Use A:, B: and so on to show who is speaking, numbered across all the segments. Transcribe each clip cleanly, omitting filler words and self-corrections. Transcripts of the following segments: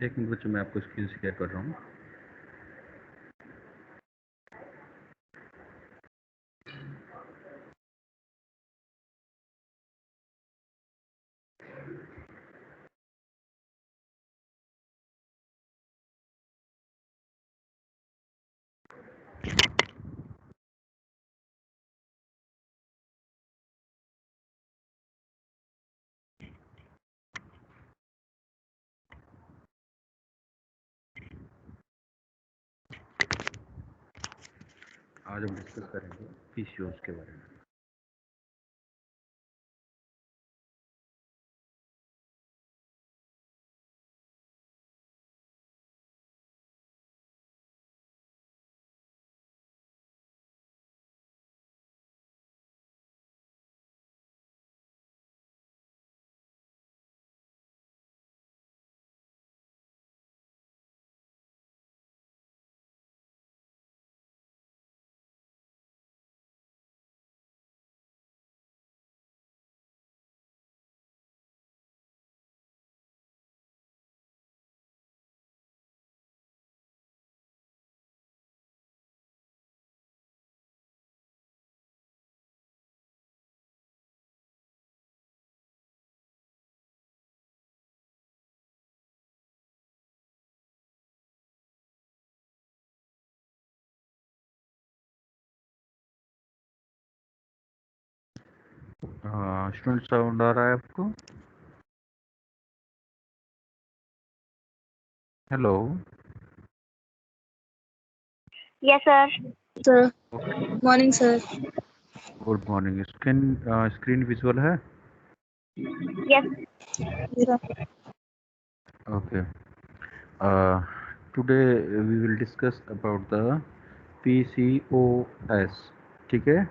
A: एक मिनट बच्चों, मैं आपको स्क्रीन शेयर कर रहा हूँ। आज हम डिस्कस करेंगे पीसीओएस के बारे में। स्टूडेंट साउंड आ रहा है आपको? Hello.
B: Yes, sir.
C: Sir. Morning, sir.
A: Good morning. Screen visual है?
B: Yes.
C: Yeah.
A: Okay. Today we will discuss about the PCOS. ठीक है?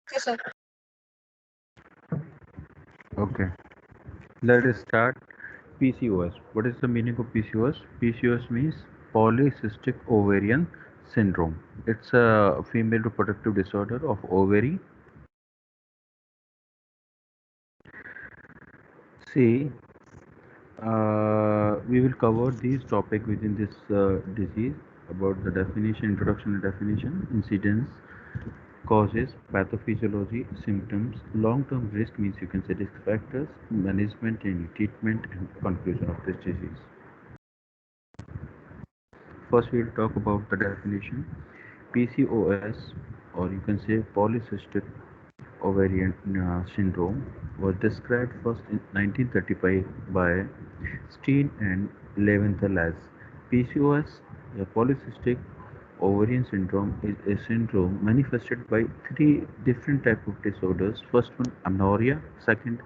C: Yes, sir.
A: Okay. Let us start. PCOS. What is the meaning of PCOS? PCOS means polycystic ovarian syndrome. It's a female reproductive disorder of ovary. See, we will cover these topic within this disease about the definition, introduction and definition, incidence, causes, pathophysiology, symptoms, long-term risk means you can say risk factors, management and treatment, and conclusion of this disease. First, we will talk about the definition. PCOS, or you can say polycystic ovarian syndrome, was described first in 1935 by Steen and Leventhal as PCOS. A polycystic ovarian syndrome is a syndrome manifested by three different types of disorders. First one, amenorrhea. Second,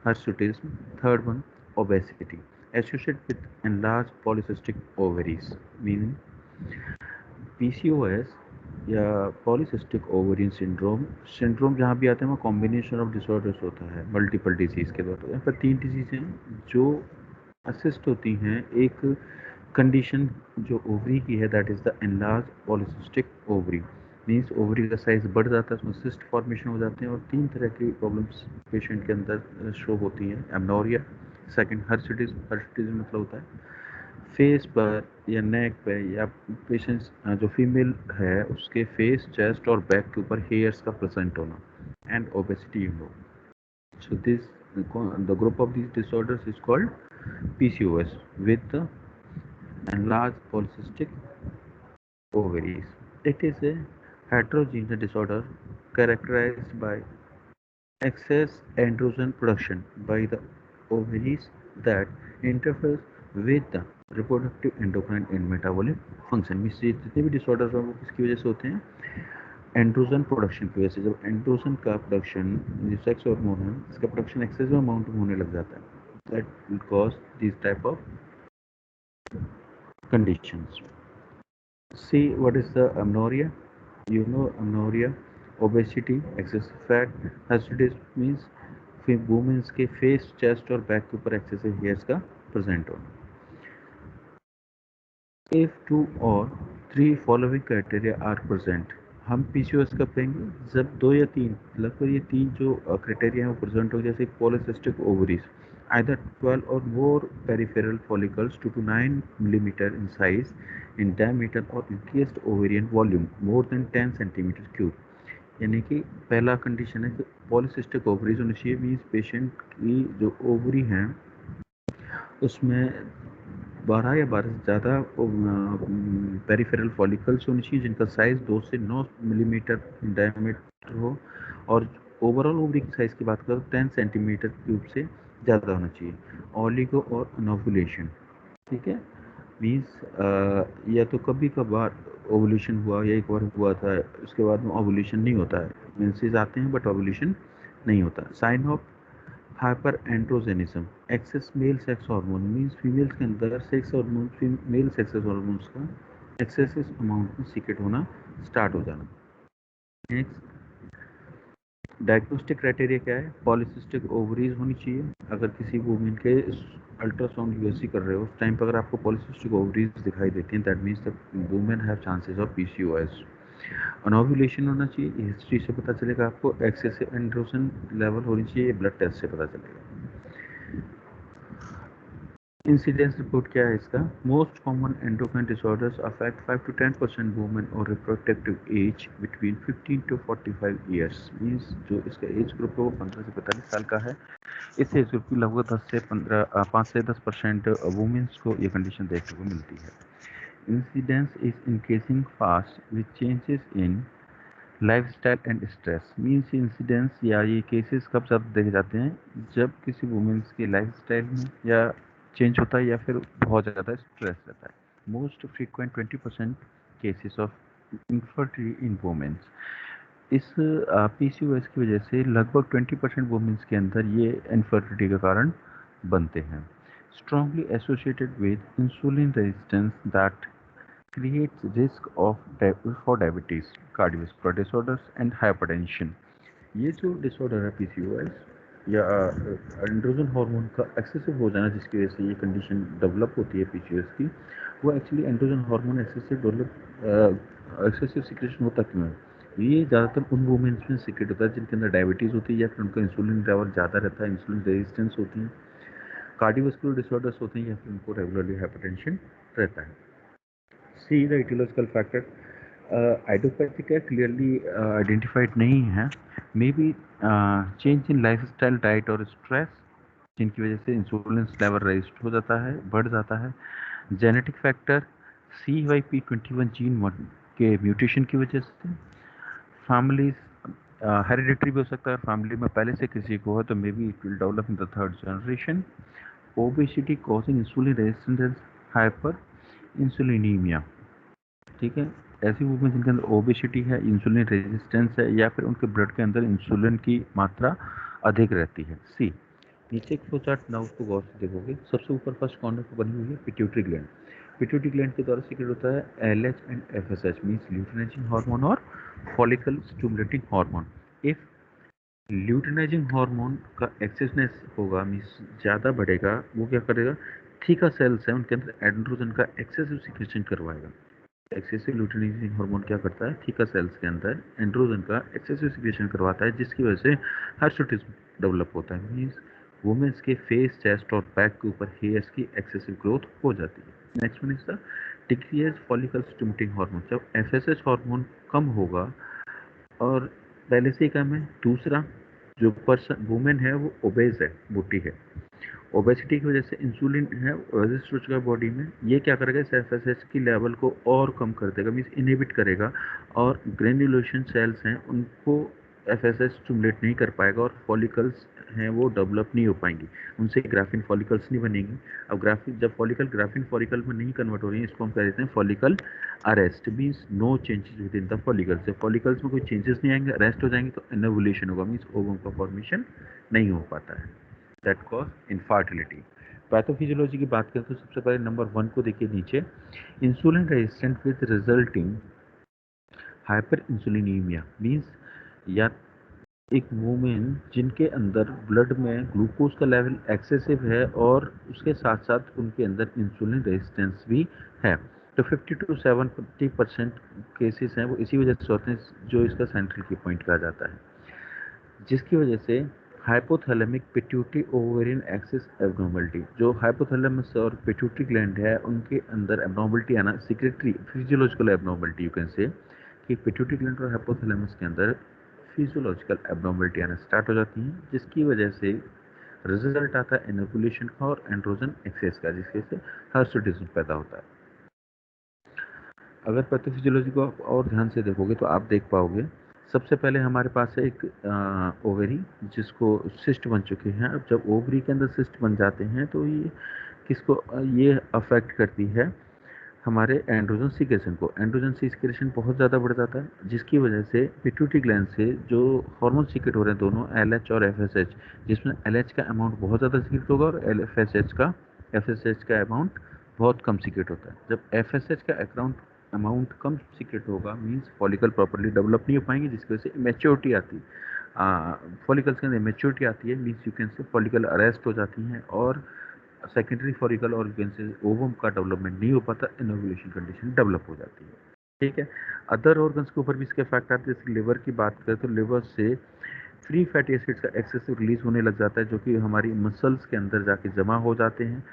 A: hirsutism. Third one, obesity, associated with enlarged polycystic ovaries, meaning PCOS या polycystic ovarian syndrome जहाँ भी आता है वो combination of disorders होता है, multiple disease के द्वारा। यहाँ पर तीन डिजीज़ हैं जो असिस्ट होती हैं एक कंडीशन जो ओवरी की है, that is the enlarge polycystic ovary. Means ovary का साइज बढ़ जाता है, उसमें सिस्ट फॉर्मेशन हो जाते हैं और तीन तरह की प्रॉब्लम्स पेशेंट के अंदर शो होती हैं। एमनोरिया, सेकंड हर्सिटिज्म मतलब होता है फेस पर या नेक पे या पेशेंट्स जो फीमेल है उसके फेस, चेस्ट और बैक के ऊपर हेयर्स का प्रेजेंट होना, and obesity you know. So this the group of these disorders is called PCOS with the enlarged polycystic ovaries. It is a heterogeneous disorder characterized by excess androgen production by the ovaries that interferes with the reproductive endocrine and metabolic function। Means जितने भी disorders हैं वो किसकी वजह से होते हैं? Androgen production की वजह से। जब एंड्रोजन का प्रोडक्शन, जो सेक्स हार्मोन है, इसका प्रोडक्शन एक्सेसिव अमाउंट में होने लग जाता है, that will cause this type of conditions. See, what is the amenorrhea? You know amenorrhea, obesity, excessive fat, hirsutism means womens के फेस, चेस्ट और बैक के ऊपर एक्सेसिव हेयर्स का प्रेजेंट होना। इफ टू और three following criteria are present, हम PCOS कब कहेंगे? जब दो या तीन, लगभग ये तीन जो क्राइटेरिया है वो प्रेजेंट हो, जैसे polycystic ovaries. either 12 or more peripheral follicles 2 to 9 millimeter in size in diameter or increased ovarian volume more than 10 centimeter cube। यानी कि पहला कंडीशन है कि पॉलीसिस्टिक ओवरीज होनी चाहिए, मीन्स पेशेंट की जो ओवरी हैं उसमें 12 या 12 से ज़्यादा पेरिफेरल फॉलिकल्स होनी चाहिए जिनका साइज़ 2 से 9 मिलीमीटर डायमीटर हो, और ओवरऑल ओवरी की साइज़ की बात करें तो 10 सेंटीमीटर क्यूब से ज़्यादा होना चाहिए। ऑलिगो और अनोवुलेशन, ठीक है, मीन्स या तो कभी कभार ओवुलेशन हुआ या एक बार हुआ था, उसके बाद में ओवुलेशन नहीं होता है, मेंसेस आते हैं बट ओवुलेशन नहीं होता। Sign of hyper androgenism, excess male sex hormone, means females के अंदर sex hormone, male sex hormones का एक्सेसिव अमाउंट में सीक्रेट होना स्टार्ट हो जाना। नेक्स्ट, डायग्नोस्टिक क्राइटेरिया क्या है? पॉलीसिस्टिक ओवरीज होनी चाहिए। अगर किसी वुमेन के अल्ट्रासाउंड यूएससी कर रहे हो उस टाइम पर अगर आपको पॉलीसिस्टिक ओवरीज दिखाई देती हैं, that means the women have chances of PCOS. Anovulation होना चाहिए, हिस्ट्री से पता चलेगा आपको। एक्सेसिव एंड्रोजन लेवल होनी चाहिए, ब्लड टेस्ट से पता चलेगा। इंसिडेंस रिपोर्ट क्या है इसका? Most common endocrine disorders affect 5 to 10% women और reproductive age between 15 to 45 years, means जो इसका एज ग्रुप है वो 15 से 45 साल का है। इस एज ग्रुप की लगभग 5 से 10% वुमेन्स को ये कंडीशन देखने को मिलती है। Incidence is increasing fast with changes in lifestyle and stress, means incidence या ये केसेस कब सब देखे जाते हैं? जब किसी वुमेन्स के लाइफस्टाइल में या चेंज होता है या फिर बहुत ज़्यादा स्ट्रेस रहता है। Most frequent 20% cases of infertility in womens, इस पीसीओएस की वजह से लगभग 20% वुमेन्स के अंदर ये इनफर्टिलिटी का कारण बनते हैं। Strongly associated with insulin resistance that creates risk of for diabetes, cardiovascular disorders and hypertension। ये जो डिसऑर्डर है पीसीओएस या एंड्रोजन हार्मोन का एक्सेसिव हो जाना जिसकी वजह से ये कंडीशन डेवलप होती है पीसीओएस की, वो actually androgen hormone excessive secretion होता क्यों है? ये ज़्यादातर उन वुमेन्स में सिक्रेट होता है जिनके अंदर डायबिटीज़ होती है या फिर उनका इंसुलिन लेवल ज़्यादा रहता है, इंसुलिन रेजिस्टेंस होती है, कार्डियोवास्कुलर डिसऑर्डर्स होते हैं या फिर उनको रेगुलरली हाइपरटेंशन रहता है। See the aetiological factor, idiopathic है, क्लियरली आइडेंटिफाइड नहीं है। May be change in life style, diet और स्ट्रेस जिनकी वजह से इंसुलिन लेवल रेजिस्ट हो जाता है, बढ़ जाता है। जेनेटिक फैक्टर CYP21 जीन के म्यूटेशन की वजह से। फैमिली हेरिडिटरी भी हो सकता है, फैमिली में पहले से किसी को है तो maybe it will develop in the third generation. Obesity causing insulin resistance, hyperinsulinaemia, ठीक है, ऐसी वुमेन जिनके अंदर ओबेसिटी है, इंसुलिन रेजिस्टेंस है या फिर उनके ब्लड के अंदर इंसुलिन की मात्रा अधिक रहती है। सी, नीचे एक फ्लो चार्ट ना उसको गौर से देखोगे, सबसे ऊपर फर्स्ट कॉर्नर पर बनी हुई है पिट्यूटरी ग्लैंड। पिट्यूटरी ग्लैंड के द्वारा सीक्रेट होता है LH and FSH, means luteinizing hormone और follicle stimulating hormone. If luteinizing hormone का एक्सेसनेस होगा, मीन्स ज़्यादा बढ़ेगा, वो क्या करेगा? थीका सेल्स है उनके अंदर एंड्रोजन का एक्सेसिव सिक्रेशन करवाएगा। एक्सेसिव ल्यूटिनाइजिंग हार्मोन क्या करता है? थीका सेल्स के अंदर एंड्रोजन का एक्सेसिव सिक्रेशन करवाता है जिसकी वजह से हिर्सुटिज्म डेवलप होता है, मीन्स वुमेन्स के फेस, चेस्ट और बैक के ऊपर हेयर्स की एक्सेसिव ग्रोथ हो जाती है। Next one is the decrease follicle stimulating hormone, जब FSH हार्मोन कम होगा और पहले से ही कम है। दूसरा, जो पर्सन वुमेन है वो ओबेज है, मोटी है, ओबेसिटी की वजह से इंसुलिन है रजिस्ट हो चुका है बॉडी में, ये क्या करेगा? इस FSH की लेवल को और कम कर देगा, मीन्स इनहिबिट करेगा, और ग्रेन्युलेशन सेल्स हैं उनको FSH स्टिमुलेट नहीं कर पाएगा और फॉलिकल्स हैं वो डेवलप नहीं हो पाएंगी, उनसे ग्राफिन फॉलिकल्स नहीं बनेंगी। अब जब फॉलिकल ग्राफिन फॉलिकल में नहीं कन्वर्ट हो रही है, इसको हम कह देते हैं follicle arrest, means no changes within the follicles. जब फॉलिकल्स में कोई चेंजेस नहीं आएंगे, अरेस्ट हो जाएंगे, तो इनोवुलेशन होगा, मीन्स ओवम का फॉर्मेशन नहीं हो पाता है, दैट कॉज इनफर्टिलिटी। पैथोफिजियोलॉजी की बात करें तो सबसे पहले नंबर 1 को देखिए नीचे, insulin resistant with resulting hyperinsulinaemia, means या एक वुमेन जिनके अंदर ब्लड में ग्लूकोज का लेवल एक्सेसिव है और उसके साथ साथ उनके अंदर इंसुलिन रेजिस्टेंस भी है, तो 50 to 70% केसेस हैं वो इसी वजह से होते हैं, जो इसका सेंट्रल की पॉइंट कहा जाता है, जिसकी वजह से hypothalamic pituitary ovarian axis abnormality, जो हाइपोथैलेमस और पिट्यूटरी ग्लैंड है उनके अंदर एब्नॉर्मलिटी आना, secretory physiological abnormality you can say, कि पिट्यूटरी ग्लैंड और हाइपोथैलेमस के अंदर फिजियोलॉजिकल एब्नॉर्मलिटी आना स्टार्ट हो जाती हैं, जिसकी वजह से रिजल्ट आता है इनोकुलेशन का और एंड्रोजन एक्सेस का, जिसकी वजह से हिर्सुटिज्म पैदा होता है। अगर पैथोफिजियोलॉजी को आप और ध्यान से देखोगे तो आप देख पाओगे, सबसे पहले हमारे पास है एक ओवरी जिसको सिस्ट बन चुके हैं। अब जब ओवरी के अंदर सिस्ट बन जाते हैं तो ये किसको ये अफेक्ट करती है, हमारे एंड्रोजन सीक्रेशन को। एंड्रोजन सीक्रेशन बहुत ज़्यादा बढ़ जाता है, जिसकी वजह से पिट्यूटरी ग्लैंड से जो हार्मोन सीक्रेट हो रहे हैं दोनों LH और FSH, जिसमें LH का अमाउंट बहुत ज़्यादा सीक्रेट होगा और FSH का अमाउंट बहुत कम सीक्रेट होता है। जब FSH का अमाउंट कम सीक्रेट होगा मीन्स फॉलिकल प्रॉपर्ली डेवलप नहीं हो पाएंगे, जिसकी वजह से इमेच्योरिटी आती है, फॉलिकल्स के अंदर इमेच्योरिटी आती है, मीन्स यू कैन से फॉलिकल अरेस्ट हो जाती हैं और सेकेंडरी फॉलिकल और ओवम का डेवलपमेंट नहीं हो पाता, इनोवुलेशन कंडीशन डेवलप हो जाती है। ठीक है, अदर ऑर्गन्स के ऊपर भी इसके इफेक्ट आते हैं। जैसे लिवर की बात करें तो लिवर से फ्री फैटी एसिड्स का एक्सेसिव रिलीज होने लग जाता है, जो कि हमारी मसल्स के अंदर जाके जमा हो जाते हैं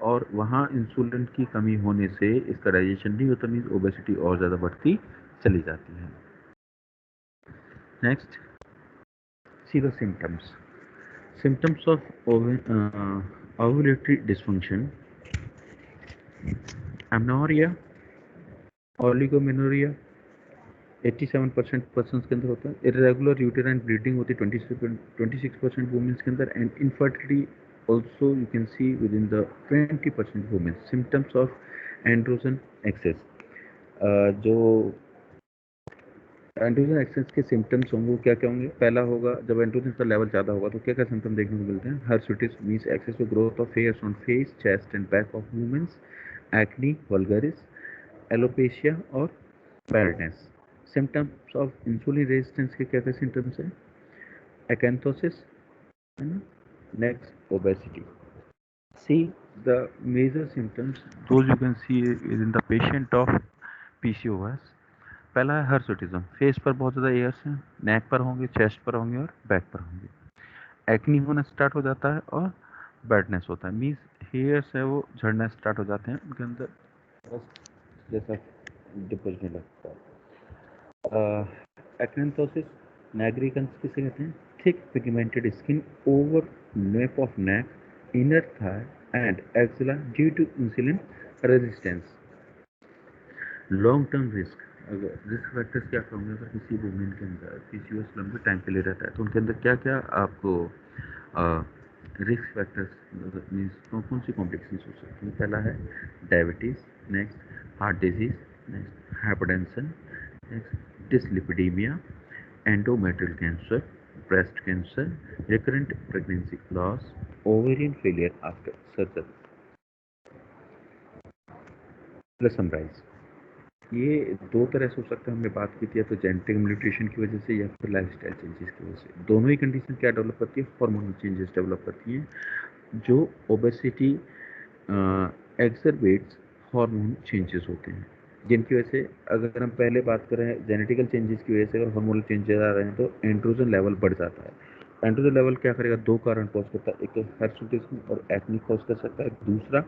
A: और वहाँ इंसुलिन की कमी होने से इसका डाइजेशन नहीं होता, मीन्स ओबेसिटी और ज़्यादा बढ़ती चली जाती है। Next, see the symptoms of ovulatory dysfunction, amenorrhoea, oligomenorrhoea 87% person के अंदर होता है। इरेगुलर यूटेराइन ब्लीडिंग होती है 26% वुमेन्स के अंदर, and infertility also you can see within the 20% womens. Symptoms of androgen excess, जो एंड्रोजन एक्सेस के सिम्टम्स होंगे वो क्या क्या होंगे? पहला होगा, जब एंड्रोजन का लेवल ज़्यादा होगा तो क्या क्या सिम्टम देखने को मिलते हैं? Hirsutism means excessive growth of hairs on face, chest and back of womens, acne vulgaris, alopecia और baldness. Symptoms of insulin resistance के क्या क्या सिम्टम्स हैं? एक्यांथोसिस, है ना। Next, obesity. See the major symptoms those you can see in the patient of PCOS। पहला है हर्सुटिज्म, face पर बहुत ज़्यादा एयर्स हैं, नेक पर होंगे, चेस्ट पर होंगे और बैक पर होंगे। एक्नी होना स्टार्ट हो जाता है और बैडनेस होता है, मीन्स हेयर्स है वो झड़ना स्टार्ट हो जाते हैं उनके अंदर, बस जैसा डिपोजने लगता है। एक्नेंथोसिस नैग्रिकन्स किसे कहते हैं? Thick pigmented skin over nape of neck, inner thigh and axilla due to insulin resistance. Long term risk, अगर रिस्क फैक्टर्स क्या कहूँगे, अगर किसी वुमेन के अंदर PCOS लंबे टाइम के लिए रहता है तो उनके अंदर क्या क्या आपको रिस्क फैक्टर्स मीन्स कौन कौन सी कॉम्प्लिकेशंस हो सकती हैं? पहला है diabetes, next heart disease, next hypertension, next dyslipidemia, endometrial cancer, breast cancer, recurrent pregnancy loss, ovarian failure after surgery. Let's summarise, ये दो तरह से हो सकता है, हमने बात की थी, या तो जेनेटिक म्यूटेशन की वजह से या फिर लाइफस्टाइल चेंजेस की वजह से। दोनों ही कंडीशन क्या डेवलप करती है? हार्मोनल चेंजेस डेवलप करती हैं, जो ओबेसिटी एक्सरबेट्स हार्मोन चेंजेस होते हैं, जिनकी वजह से, अगर हम पहले बात करें जेनेटिकल चेंजेस की वजह से अगर हार्मोनल चेंजेस आ रहे हैं तो एंड्रोजन लेवल बढ़ जाता है। एंड्रोजन लेवल क्या करेगा? दो कारण कॉज करता है, एक तो हिर्सुटिज्म और एक्ने कॉज कर सकता है, दूसरा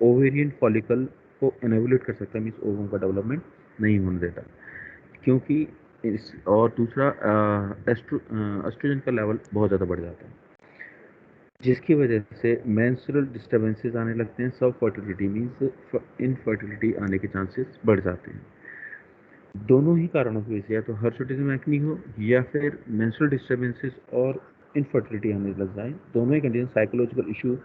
A: ओवेरियन फॉलिकल को इनेबुलेट कर सकता है, मीन्स ओवम का डेवलपमेंट नहीं होने देता, क्योंकि और दूसरा एस्ट्रोजन का लेवल बहुत ज़्यादा बढ़ जाता है, जिसकी वजह से मेंस्ट्रुअल डिस्टर्बेंसेस आने लगते हैं। सब फर्टिलिटी मीन्स इनफर्टिलिटी आने के चांसेस बढ़ जाते हैं। दोनों ही कारणों की वजह से, या तो हिर्सुटिज्म एक्ने हो या फिर मेंस्ट्रुअल डिस्टर्बेंसेस और इनफर्टिलिटी आने लग जाए, दोनों ही condition psychological issue,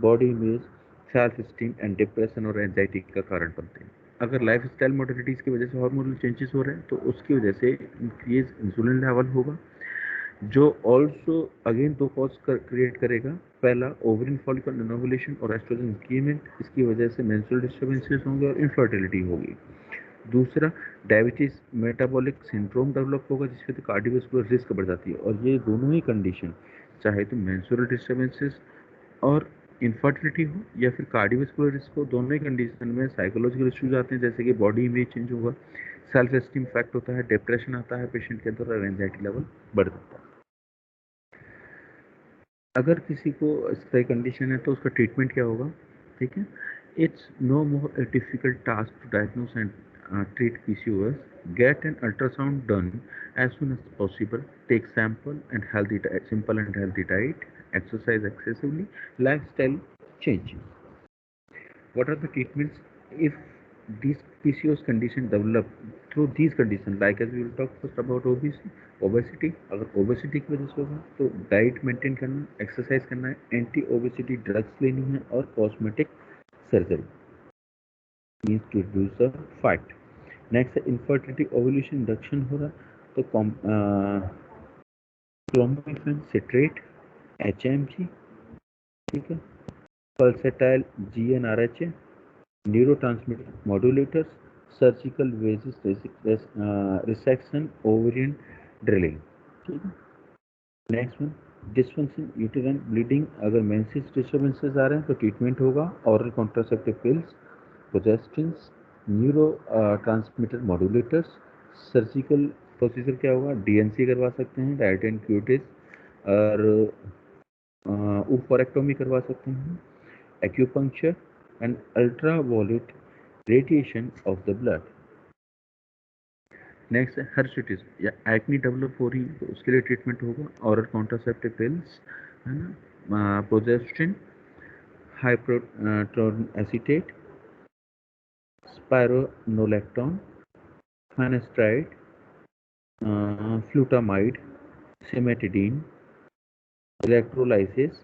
A: body image, self esteem and depression और एंजाइटी का कारण बनते हैं। अगर लाइफ स्टाइल मॉडिफिटीज़ की वजह से हार्मोनल चेंजेस हो रहे हैं तो उसकी वजह से इंक्रीज इंसुलिन लेवल होगा, जो ऑल्सो अगेन दो कॉज क्रिएट करेगा। पहला ओवरिन फॉलिकल इनोवुलेशन और एस्ट्रोजन इंक्रीमेंट, इसकी वजह से मेंस्ट्रुअल डिस्टर्बेंसेस होंगे और इनफर्टिलिटी होगी। दूसरा, डायबिटीज़ मेटाबॉलिक सिंड्रोम डेवलप होगा, जिससे तो कार्डियोवैस्कुलर रिस्क बढ़ जाती है। और ये दोनों ही कंडीशन, चाहे तो मेंस्ट्रुअल डिस्टर्बेंसेस और इनफर्टिलिटी हो या फिर कार्डियोवैस्कुलर रिस्क हो, दोनों ही कंडीशन में साइकोलॉजिकल इश्यूज आते हैं, जैसे कि बॉडी इमेज चेंज होगा, सेल्फ एस्टीम इफेक्ट होता है, डिप्रेशन आता है पेशेंट के अंदर और एंजाइटी लेवल बढ़ जाता है। अगर किसी को इस तरह कंडीशन है तो उसका ट्रीटमेंट क्या होगा, ठीक है। It's no more a difficult task to diagnose and treat PCOS. Get an ultrasound done as soon as possible. Take sample and healthy diet, simple and healthy diet, exercise excessively, lifestyle change. What are the treatments if these PCOS condition develop through these conditions? Like as we will talk first about obesity. अगर obesity की वजह से होगा तो diet maintain करना, exercise करना है, anti obesity drugs लेनी है और cosmetic surgery means to reduce the fat. Next है इनफर्टिलिटी ओव्यूलेशन इंडक्शन हो रहा तो क्लोमिफेन सिट्रेट HMG, ठीक है, pulsatile GnRH, neurotransmitter modulators, surgical wedges resection, ovarian drilling, ठीक है। Next one dysfunction uterine bleeding, अगर मेंसेस डिस्टर्बेंसेस आ रहे हैं तो ट्रीटमेंट होगा oral contraceptive pills, progestins, neurotransmitter modulators, surgical procedure क्या होगा, DNC करवा सकते हैं, डाइट एंड क्यूटिस, और ओफोरेक्टोमी करवा सकते हैं, acupuncture and ultraviolet radiation of the blood. Next है हर्षिटिज्म या एक्नी डेवलप हो रही है तो उसके लिए ट्रीटमेंट होगा ऑरल कॉन्ट्रासेप्टिव पिल्स, है ना, progestin, hydrochloric acetate, स्पाइरोनोलेक्टोन, finasteride, flutamide, cimetidine, electrolysis,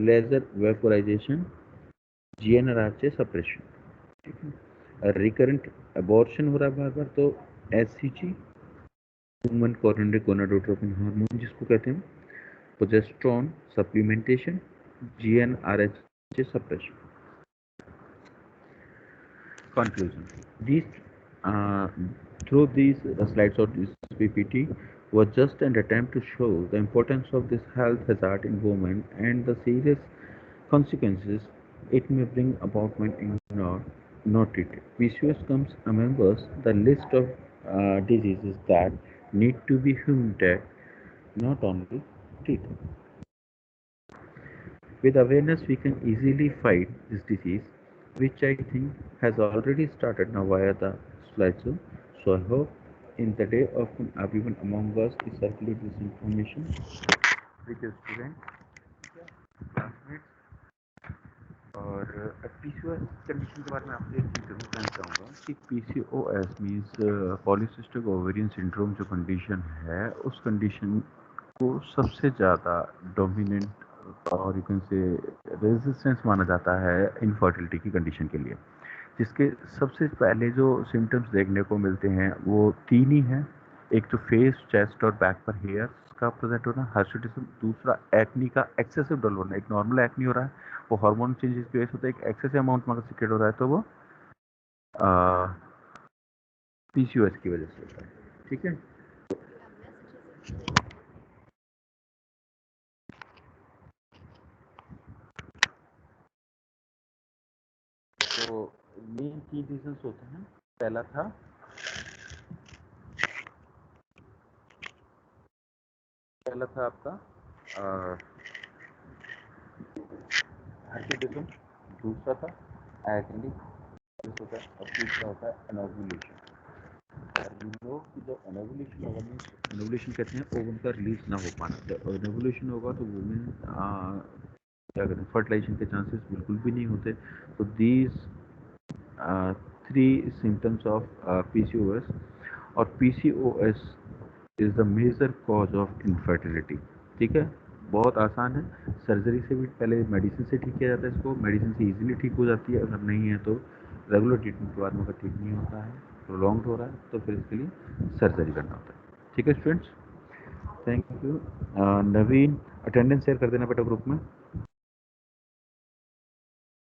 A: laser vaporization, GnRH suppression, ठीक है। रिकरेंट अबॉर्शन हो रहा है बार बार तो HCG, human coronary gonadotropin hormone जिसको कहते हैं, progesterone supplementation, GnRH suppression. Conclusion. Through these slides of this PPT was just an attempt to show the importance of this health hazard in women and the serious consequences it may bring about when ignored, not treated. PCOS comes amongst the list of diseases that need to be treated, not only treated. With awareness, we can easily fight this disease, which I think has already started now via the slideshow. So I hope in the day of everyone among us is circulate this information with your students, classmates, और PCOS condition के बारे में आपसे एक चीज़ जरूर कहना चाहूँगा कि PCOS means polycystic ovarian syndrome जो कंडीशन है उस कंडीशन को सबसे ज़्यादा डोमिनेंट और यू कैन से रेजिस्टेंस माना जाता है इनफर्टिलिटी की कंडीशन के लिए, जिसके सबसे पहले जो सिम्टम्स देखने को मिलते हैं वो तीन ही हैं। एक तो फेस, चेस्ट और बैक पर हेयर्स का प्रेजेंट होना, हर्षिटिज्म, दूसरा एक्नी का एक्सेसिव डल होना। एक नॉर्मल एक्नी हो रहा है वो हार्मोन चेंजेस की वजह से होता है, एक एक्सेसिव अमाउंट में सिक्रेट हो रहा है तो वो PCOS की वजह से होता है, ठीक है। तो मेन की रीजंस होते हैं, पहला था आपका हर्षिटिज्म, दूसरा था एक्नी होता है और तीसरा होता है एनोवुलेशन। जो एनोवुलेशन होगा मीन्स एनोवुलेशन कहते हैं ओवम का रिलीज ना हो पाना। जब एनोवुलेशन होगा तो वुमेन क्या कहते हैं फर्टिलाइजेशन के चांसेस बिल्कुल भी नहीं होते। तो these three symptoms of PCOS, और PCOS is the major cause of infertility, ठीक है। बहुत आसान है, सर्जरी से भी पहले मेडिसिन से ठीक किया जाता है इसको, मेडिसिन से इजीली ठीक हो जाती है। अगर नहीं है तो रेगुलर ट्रीटमेंट के बाद में अगर ठीक नहीं होता है, प्रोलॉन्ग्ड हो रहा है तो फिर इसके लिए सर्जरी करना होता है, ठीक है students. Thank you. Naveen attendance share कर देना बेटा ग्रुप में।